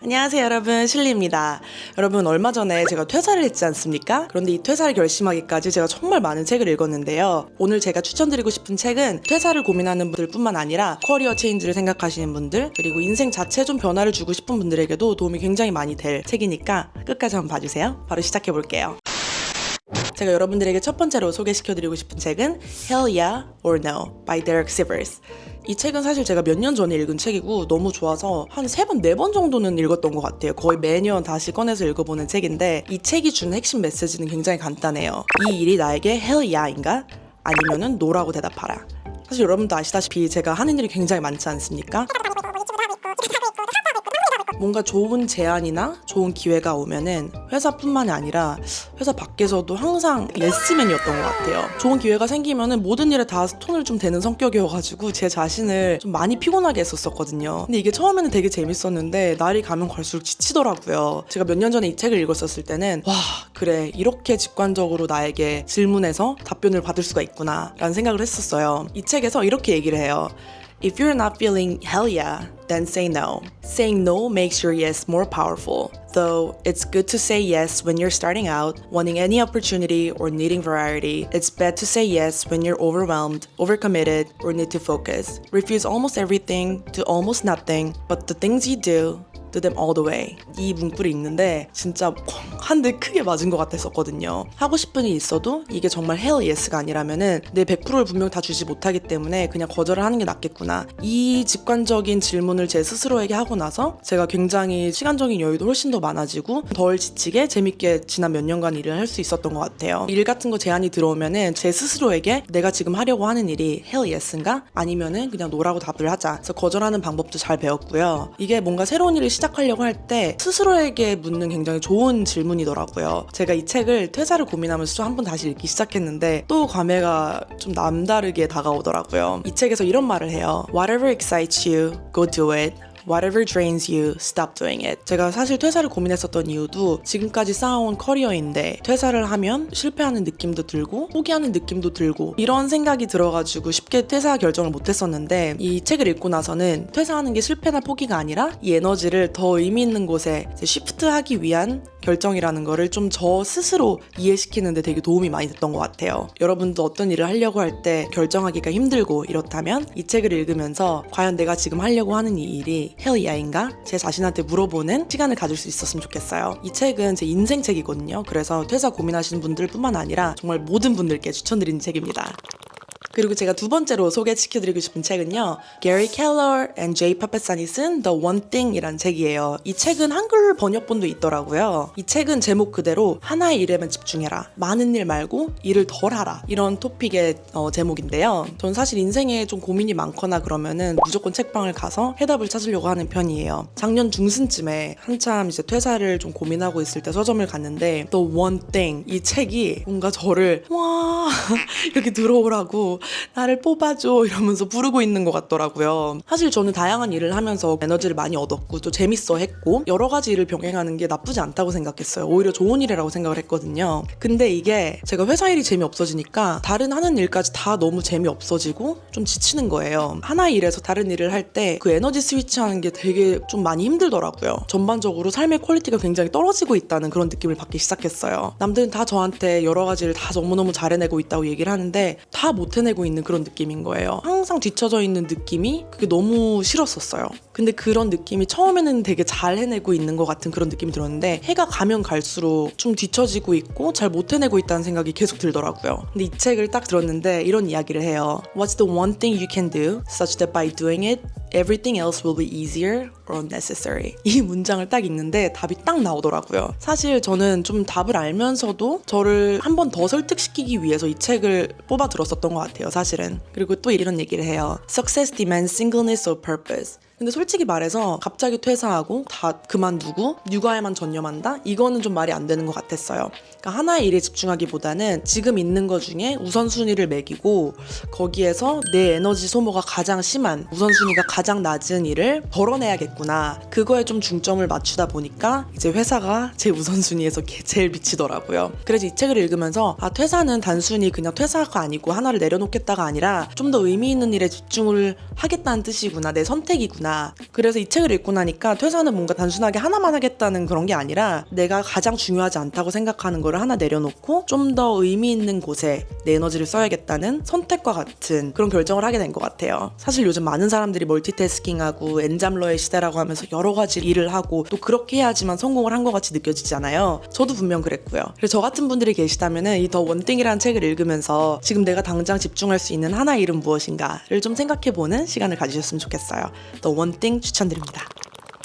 안녕하세요 여러분, 실리입니다. 여러분, 얼마 전에 제가 퇴사를 했지 않습니까? 그런데 이 퇴사를 결심하기까지 제가 정말 많은 책을 읽었는데요. 오늘 제가 추천드리고 싶은 책은 퇴사를 고민하는 분들 뿐만 아니라 커리어 체인지를 생각하시는 분들, 그리고 인생 자체에 좀 변화를 주고 싶은 분들에게도 도움이 굉장히 많이 될 책이니까 끝까지 한번 봐주세요. 바로 시작해볼게요. 제가 여러분들에게 첫 번째로 소개시켜드리고 싶은 책은 Hell Yeah or No by Derek Sivers. 이 책은 사실 제가 몇 년 전에 읽은 책이고 너무 좋아서 한 3번, 4번 정도는 읽었던 것 같아요. 거의 매년 다시 꺼내서 읽어보는 책인데, 이 책이 주는 핵심 메시지는 굉장히 간단해요. 이 일이 나에게 Hell Yeah인가? 아니면은 No라고 대답하라. 사실 여러분도 아시다시피 제가 하는 일이 굉장히 많지 않습니까? 뭔가 좋은 제안이나 좋은 기회가 오면은 회사뿐만이 아니라 회사 밖에서도 항상 예스맨이었던 것 같아요. 좋은 기회가 생기면은 모든 일에 다 손을 좀 대는 성격이어가지고 제 자신을 좀 많이 피곤하게 했었거든요. 근데 이게 처음에는 되게 재밌었는데 날이 가면 갈수록 지치더라고요. 제가 몇 년 전에 이 책을 읽었었을 때는 와, 그래, 이렇게 직관적으로 나에게 질문해서 답변을 받을 수가 있구나 라는 생각을 했었어요. 이 책에서 이렇게 얘기를 해요. If you're not feeling hell yeah, then say no. Saying no makes your yes more powerful. Though it's good to say yes when you're starting out, wanting any opportunity or needing variety, it's bad to say yes when you're overwhelmed, overcommitted, or need to focus. Refuse almost everything, do almost nothing, but the things you do them all the way. 이 문구를 읽는데 진짜 한 대 크게 맞은 것 같았었거든요. 하고 싶은 일이 있어도 이게 정말 hell yes가 아니라면은 내 100%를 분명 다 주지 못하기 때문에 그냥 거절을 하는 게 낫겠구나. 이 직관적인 질문을 제 스스로에게 하고 나서 제가 굉장히 시간적인 여유도 훨씬 더 많아지고 덜 지치게 재밌게 지난 몇 년간 일을 할 수 있었던 것 같아요. 일 같은 거 제안이 들어오면은 제 스스로에게 내가 지금 하려고 하는 일이 hell yes인가? 아니면은 그냥 no라고 답을 하자. 그래서 거절하는 방법도 잘 배웠고요. 이게 뭔가 새로운 일을 시작하려고 할 때 스스로에게 묻는 굉장히 좋은 질문이더라고요. 제가 이 책을 퇴사를 고민하면서 좀 한번 다시 읽기 시작했는데 또 감회가 좀 남다르게 다가오더라고요. 이 책에서 이런 말을 해요. Whatever excites you, go do it. Whatever drains you, stop doing it. 제가 사실 퇴사를 고민했었던 이유도 지금까지 쌓아온 커리어인데 퇴사를 하면 실패하는 느낌도 들고 포기하는 느낌도 들고 이런 생각이 들어가지고 쉽게 퇴사 결정을 못했었는데, 이 책을 읽고 나서는 퇴사하는 게 실패나 포기가 아니라 이 에너지를 더 의미 있는 곳에 시프트하기 위한 결정이라는 거를 좀 저 스스로 이해시키는 데 되게 도움이 많이 됐던 것 같아요. 여러분도 어떤 일을 하려고 할 때 결정하기가 힘들고 이렇다면 이 책을 읽으면서 과연 내가 지금 하려고 하는 이 일이 hell yeah인가? 제 자신한테 물어보는 시간을 가질 수 있었으면 좋겠어요. 이 책은 제 인생 책이거든요. 그래서 퇴사 고민하시는 분들 뿐만 아니라 정말 모든 분들께 추천드리는 책입니다. 그리고 제가 두 번째로 소개시켜드리고 싶은 책은요, Gary Keller and Jay Papasan이 쓴 The One Thing 이란 책이에요. 이 책은 한글 번역본도 있더라고요. 이 책은 제목 그대로 하나의 일에만 집중해라, 많은 일 말고 일을 덜 하라, 이런 토픽의 제목인데요. 전 사실 인생에 좀 고민이 많거나 그러면은 무조건 책방을 가서 해답을 찾으려고 하는 편이에요. 작년 중순쯤에 한참 이제 퇴사를 좀 고민하고 있을 때 서점을 갔는데 The One Thing, 이 책이 뭔가 저를 와 이렇게 들어오라고 나를 뽑아줘 이러면서 부르고 있는 것 같더라고요. 사실 저는 다양한 일을 하면서 에너지를 많이 얻었고 또 재밌어 했고 여러 가지 일을 병행하는 게 나쁘지 않다고 생각했어요. 오히려 좋은 일이라고 생각을 했거든요. 근데 이게 제가 회사 일이 재미없어지니까 다른 하는 일까지 다 너무 재미없어지고 좀 지치는 거예요. 하나의 일에서 다른 일을 할 때 그 에너지 스위치하는 게 되게 좀 많이 힘들더라고요. 전반적으로 삶의 퀄리티가 굉장히 떨어지고 있다는 그런 느낌을 받기 시작했어요. 남들은 다 저한테 여러 가지를 다 너무너무 잘해내고 있다고 얘기를 하는데 다 못해내고 있는 그런 느낌인 거예요. 항상 뒤처져 있는 느낌이 그게 너무 싫었었어요. 근데 그런 느낌이 처음에는 되게 잘 해내고 있는 것 같은 그런 느낌이 들었는데 해가 가면 갈수록 좀 뒤처지고 있고 잘 못 해내고 있다는 생각이 계속 들더라고요. 근데 이 책을 딱 들었는데 이런 이야기를 해요. What's the one thing you can do such that by doing it everything else will be easier or unnecessary? 이 문장을 딱 읽는데 답이 딱 나오더라고요. 사실 저는 좀 답을 알면서도 저를 한 번 더 설득시키기 위해서 이 책을 뽑아 들었었던 것 같아요, 사실은. 그리고 또 이런 얘기를 해요. Success demands singleness of purpose. 근데 솔직히 말해서 갑자기 퇴사하고 다 그만두고 육아에만 전념한다? 이거는 좀 말이 안 되는 것 같았어요. 그러니까 하나의 일에 집중하기보다는 지금 있는 것 중에 우선순위를 매기고 거기에서 내 에너지 소모가 가장 심한, 우선순위가 가장 낮은 일을 덜어내야겠구나. 그거에 좀 중점을 맞추다 보니까 이제 회사가 제 우선순위에서 제일 미치더라고요. 그래서 이 책을 읽으면서 퇴사는 단순히 그냥 퇴사가 아니고 하나를 내려놓겠다가 아니라 좀 더 의미 있는 일에 집중을 하겠다는 뜻이구나, 내 선택이구나 무엇인가. 그래서 이 책을 읽고 나니까 퇴사는 뭔가 단순하게 하나만 하겠다는 그런 게 아니라 내가 가장 중요하지 않다고 생각하는 거를 하나 내려놓고 좀 더 의미 있는 곳에 내 에너지를 써야겠다는 선택과 같은 그런 결정을 하게 된 것 같아요. 사실 요즘 많은 사람들이 멀티태스킹하고 엔잡러의 시대라고 하면서 여러 가지 일을 하고 또 그렇게 해야지만 성공을 한 것 같이 느껴지잖아요. 저도 분명 그랬고요. 그래서 저 같은 분들이 계시다면 이 더 원띵이라는 책을 읽으면서 지금 내가 당장 집중할 수 있는 하나의 일은 무엇인가를 좀 생각해보는 시간을 가지셨으면 좋겠어요. 더 원띵 추천드립니다.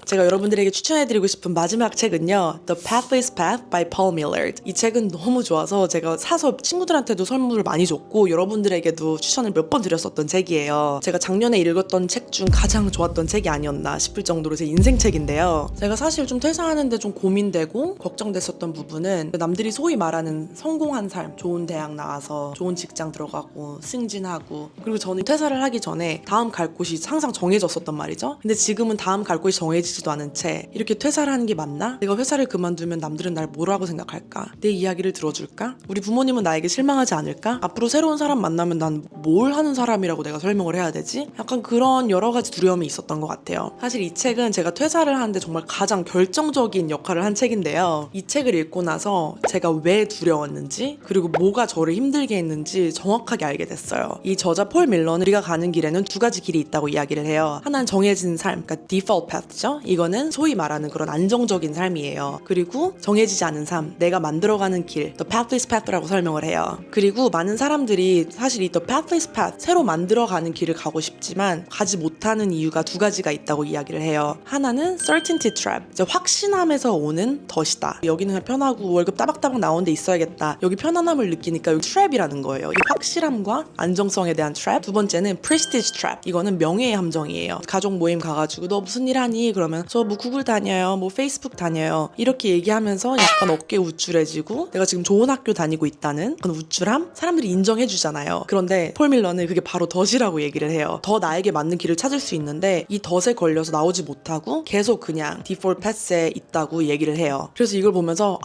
제가 여러분들에게 추천해드리고 싶은 마지막 책은요, The Pathless Path by Paul Millerd. 이 책은 너무 좋아서 제가 사서 친구들한테도 선물을 많이 줬고 여러분들에게도 추천을 몇 번 드렸었던 책이에요. 제가 작년에 읽었던 책 중 가장 좋았던 책이 아니었나 싶을 정도로 제 인생 책인데요. 제가 사실 좀 퇴사하는데 좀 고민되고 걱정됐었던 부분은 남들이 소위 말하는 성공한 삶, 좋은 대학 나와서 좋은 직장 들어가고 승진하고, 그리고 저는 퇴사를 하기 전에 다음 갈 곳이 항상 정해졌었단 말이죠. 근데 지금은 다음 갈 곳이 정해지지도 않은 채 이렇게 퇴사를 하는 게 맞나? 내가 회사를 그만두면 남들은 날 뭐라고 생각할까? 내 이야기를 들어줄까? 우리 부모님은 나에게 실망하지 않을까? 앞으로 새로운 사람 만나면 난 뭘 하는 사람이라고 내가 설명을 해야 되지? 약간 그런 여러 가지 두려움이 있었던 것 같아요. 사실 이 책은 제가 퇴사를 하는데 정말 가장 결정적인 역할을 한 책인데요. 이 책을 읽고 나서 제가 왜 두려웠는지 그리고 뭐가 저를 힘들게 했는지 정확하게 알게 됐어요. 이 저자 폴 밀러는 우리가 가는 길에는 두 가지 길이 있다고 이야기를 해요. 하나는 정해진 삶, 그러니까 default path죠. 이거는 소위 말하는 그런 안정적인 삶이에요. 그리고 정해지지 않은 삶, 내가 만들어가는 길, The Pathless Path라고 설명을 해요. 그리고 많은 사람들이 사실 이 The Pathless Path, 새로 만들어가는 길을 가고 싶지만 가지 못하는 이유가 두 가지가 있다고 이야기를 해요. 하나는 Certainty Trap, 이제 확신함에서 오는 덫이다. 여기는 그냥 편하고 월급 따박따박 나오는 데 있어야겠다. 여기 편안함을 느끼니까 여기 Trap이라는 거예요. 이 확실함과 안정성에 대한 Trap. 두 번째는 Prestige Trap, 이거는 명예의 함정이에요. 가족 모임 가가지고 너 무슨 일 하니? 그러면 저 뭐 구글 다녀요, 뭐 페이스북 다녀요, 이렇게 얘기하면서 약간 어깨 우쭐해지고 내가 지금 좋은 학교 다니고 있다는 그런 우쭐함 사람들이 인정해주잖아요. 그런데 폴 밀러는 그게 바로 덫이라고 얘기를 해요. 더 나에게 맞는 길을 찾을 수 있는데 이 덫에 걸려서 나오지 못하고 계속 그냥 디폴트 패스에 있다고 얘기를 해요. 그래서 이걸 보면서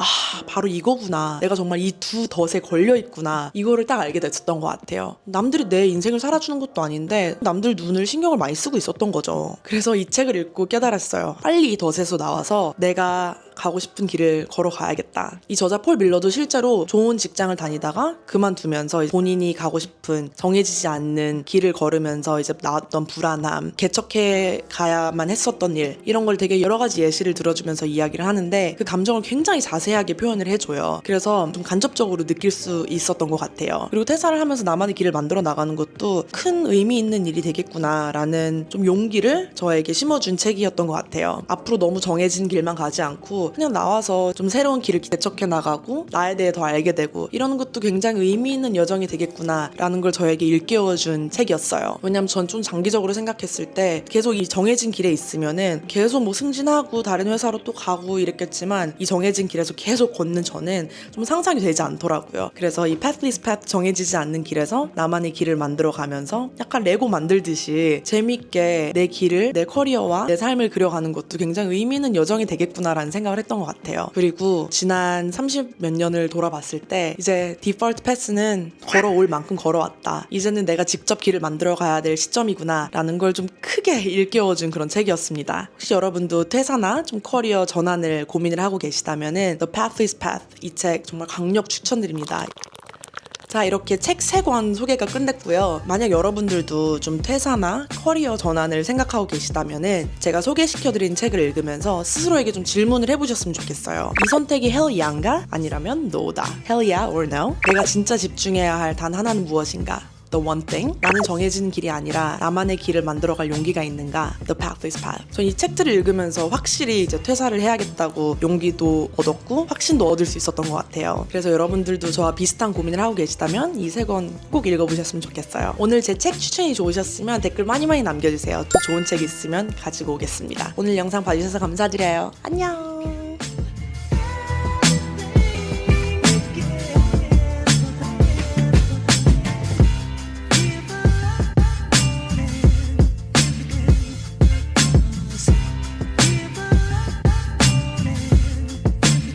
바로 이거구나, 내가 정말 이 두 덫에 걸려 있구나, 이거를 딱 알게 됐었던 것 같아요. 남들이 내 인생을 살아주는 것도 아닌데 남들 눈을 신경을 많이 쓰고 있었던 거죠. 그래서 이 책을 읽고 깨달았어요. 빨리 이 덫에서 나와서 내가 가고 싶은 길을 걸어가야겠다. 이 저자 폴 밀러도 실제로 좋은 직장을 다니다가 그만두면서 본인이 가고 싶은 정해지지 않는 길을 걸으면서 이제 나왔던 불안함, 개척해 가야만 했었던 일, 이런 걸 되게 여러 가지 예시를 들어주면서 이야기를 하는데 그 감정을 굉장히 자세하게 표현을 해줘요. 그래서 좀 간접적으로 느낄 수 있었던 것 같아요. 그리고 퇴사를 하면서 나만의 길을 만들어 나가는 것도 큰 의미 있는 일이 되겠구나라는 좀 용기를 저에게 심어준 책이었던 것 같아요. 앞으로 너무 정해진 길만 가지 않고 그냥 나와서 좀 새로운 길을 개척해 나가고 나에 대해 더 알게 되고 이러는 것도 굉장히 의미 있는 여정이 되겠구나라는 걸 저에게 일깨워준 책이었어요. 왜냐면 전 좀 장기적으로 생각했을 때 계속 이 정해진 길에 있으면은 계속 뭐 승진하고 다른 회사로 또 가고 이랬겠지만 이 정해진 길에서 계속 걷는 저는 좀 상상이 되지 않더라고요. 그래서 이 Pathless Path, 정해지지 않는 길에서 나만의 길을 만들어 가면서 약간 레고 만들듯이 재밌게 내 길을, 내 커리어와 내 삶을 그려가는 것도 굉장히 의미 있는 여정이 되겠구나라는 생각을 했던 것 같아요. 그리고 지난 30 몇 년을 돌아봤을 때 이제 디폴트 패스는 걸어올 만큼 걸어왔다. 이제는 내가 직접 길을 만들어 가야 될 시점이구나 라는 걸 좀 크게 일깨워준 그런 책이었습니다. 혹시 여러분도 퇴사나 좀 커리어 전환을 고민을 하고 계시다면은 The Pathless Path, 이 책 정말 강력 추천드립니다. 자, 이렇게 책 3권 소개가 끝냈고요. 만약 여러분들도 좀 퇴사나 커리어 전환을 생각하고 계시다면은 제가 소개시켜드린 책을 읽으면서 스스로에게 좀 질문을 해보셨으면 좋겠어요. 이 선택이 hell yeah인가? 아니라면 no다. hell yeah or no? 내가 진짜 집중해야 할 단 하나는 무엇인가? The one thing? 나는 정해진 길이 아니라 나만의 길을 만들어갈 용기가 있는가? The Pathless Path. 전 이 책들을 읽으면서 확실히 이제 퇴사를 해야겠다고 용기도 얻었고 확신도 얻을 수 있었던 것 같아요. 그래서 여러분들도 저와 비슷한 고민을 하고 계시다면 이 3권 꼭 읽어보셨으면 좋겠어요. 오늘 제 책 추천이 좋으셨으면 댓글 많이 남겨주세요. 또 좋은 책 있으면 가지고 오겠습니다. 오늘 영상 봐주셔서 감사드려요. 안녕.